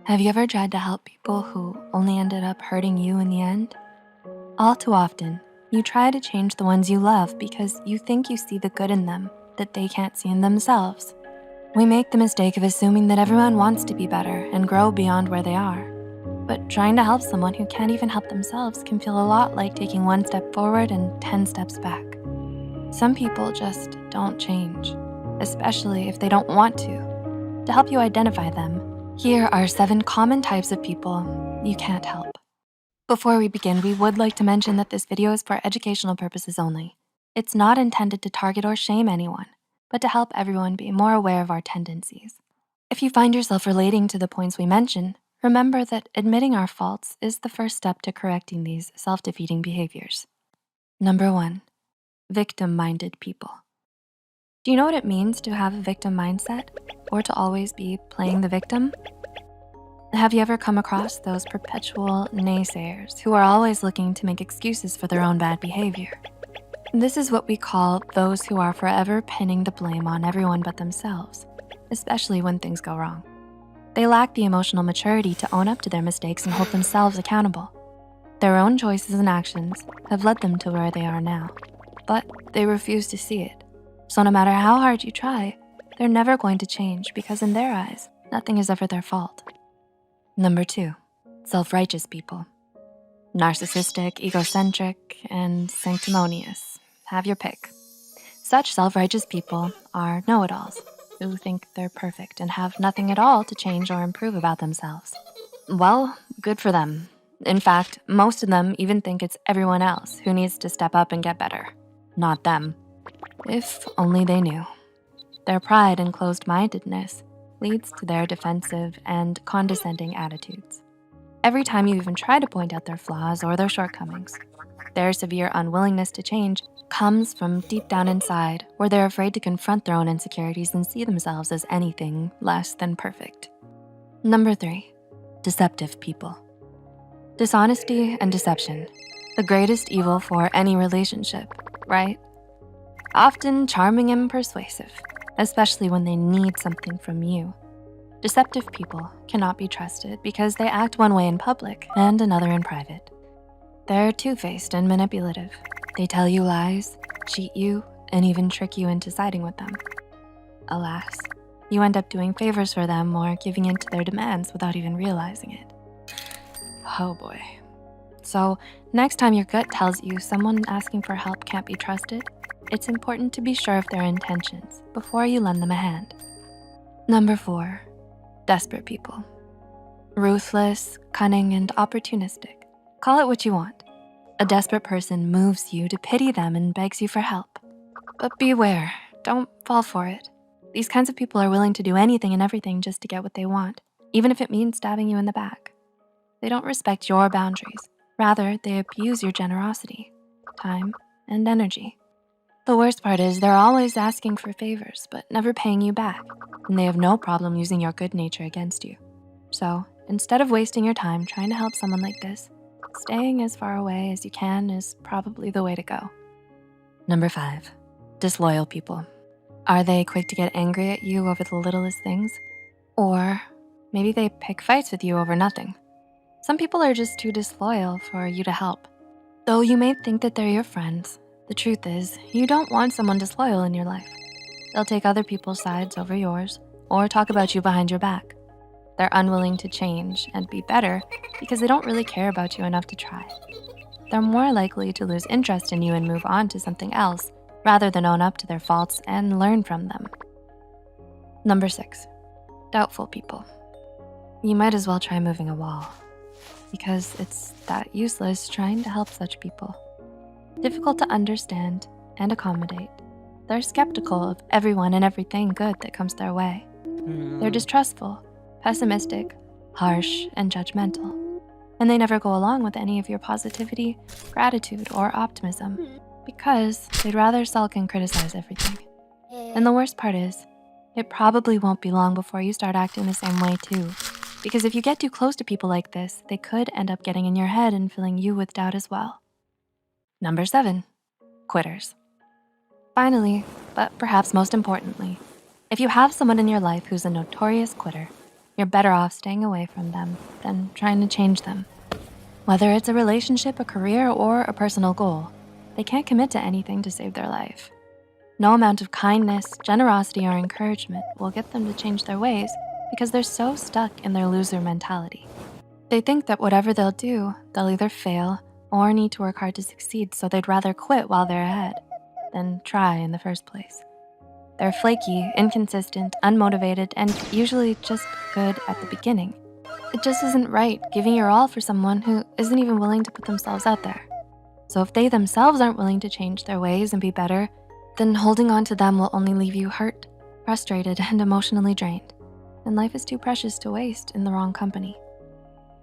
Have you ever tried to help people who only ended up hurting you in the end? All too often, you try to change the ones you love because you think you see the good in them that they can't see in themselves. We make the mistake of assuming that everyone wants to be better and grow beyond where they are. But trying to help someone who can't even help themselves can feel a lot like taking one step forward and 10 steps back. Some people just don't change, especially if they don't want to. To help you identify them, here are 7 common types of people you can't help. Before we begin, we would like to mention that this video is for educational purposes only. It's not intended to target or shame anyone, but to help everyone be more aware of our tendencies. If you find yourself relating to the points we mention, remember that admitting our faults is the first step to correcting these self-defeating behaviors. Number 1, victim-minded people. Do you know what it means to have a victim mindset or to always be playing the victim? Have you ever come across those perpetual naysayers who are always looking to make excuses for their own bad behavior? This is what we call those who are forever pinning the blame on everyone but themselves, especially when things go wrong. They lack the emotional maturity to own up to their mistakes and hold themselves accountable. Their own choices and actions have led them to where they are now, but they refuse to see it. So no matter how hard you try, they're never going to change because in their eyes, nothing is ever their fault. Number 2, self-righteous people. Narcissistic, egocentric, and sanctimonious. Have your pick. Such self-righteous people are know-it-alls who think they're perfect and have nothing at all to change or improve about themselves. Well, good for them. In fact, most of them even think it's everyone else who needs to step up and get better, not them. If only they knew. Their pride and closed-mindedness leads to their defensive and condescending attitudes. Every time you even try to point out their flaws or their shortcomings, their severe unwillingness to change comes from deep down inside, where they're afraid to confront their own insecurities and see themselves as anything less than perfect. Number 3, deceptive people. Dishonesty and deception, the greatest evil for any relationship, right? Often charming and persuasive, especially when they need something from you. Deceptive people cannot be trusted because they act one way in public and another in private. They're two-faced and manipulative. They tell you lies, cheat you, and even trick you into siding with them. Alas, you end up doing favors for them or giving in to their demands without even realizing it. Oh boy. So next time your gut tells you someone asking for help can't be trusted, it's important to be sure of their intentions before you lend them a hand. Number 4, desperate people. Ruthless, cunning, and opportunistic. Call it what you want. A desperate person moves you to pity them and begs you for help. But beware, don't fall for it. These kinds of people are willing to do anything and everything just to get what they want, even if it means stabbing you in the back. They don't respect your boundaries. Rather, they abuse your generosity, time, and energy. The worst part is they're always asking for favors, but never paying you back, and they have no problem using your good nature against you. So instead of wasting your time trying to help someone like this, staying as far away as you can is probably the way to go. Number 5, disloyal people. Are they quick to get angry at you over the littlest things? Or maybe they pick fights with you over nothing. Some people are just too disloyal for you to help. Though you may think that they're your friends, the truth is, you don't want someone disloyal in your life. They'll take other people's sides over yours or talk about you behind your back. They're unwilling to change and be better because they don't really care about you enough to try. They're more likely to lose interest in you and move on to something else rather than own up to their faults and learn from them. Number 6, doubtful people. You might as well try moving a wall because it's that useless trying to help such people. Difficult to understand and accommodate. They're skeptical of everyone and everything good that comes their way. They're distrustful, pessimistic, harsh, and judgmental. And they never go along with any of your positivity, gratitude, or optimism because they'd rather sulk and criticize everything. And the worst part is, it probably won't be long before you start acting the same way too. Because if you get too close to people like this, they could end up getting in your head and filling you with doubt as well. Number 7, quitters. Finally, but perhaps most importantly, if you have someone in your life who's a notorious quitter, you're better off staying away from them than trying to change them. Whether it's a relationship, a career, or a personal goal, they can't commit to anything to save their life. No amount of kindness, generosity, or encouragement will get them to change their ways because they're so stuck in their loser mentality. They think that whatever they'll do, they'll either fail or need to work hard to succeed, so they'd rather quit while they're ahead than try in the first place. They're flaky, inconsistent, unmotivated, and usually just good at the beginning. It just isn't right giving your all for someone who isn't even willing to put themselves out there. So if they themselves aren't willing to change their ways and be better, then holding on to them will only leave you hurt, frustrated, and emotionally drained. And life is too precious to waste in the wrong company.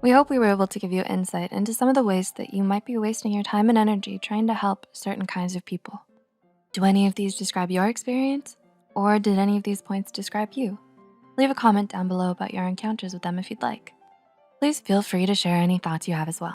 We hope we were able to give you insight into some of the ways that you might be wasting your time and energy trying to help certain kinds of people. Do any of these describe your experience? Or did any of these points describe you? Leave a comment down below about your encounters with them if you'd like. Please feel free to share any thoughts you have as well.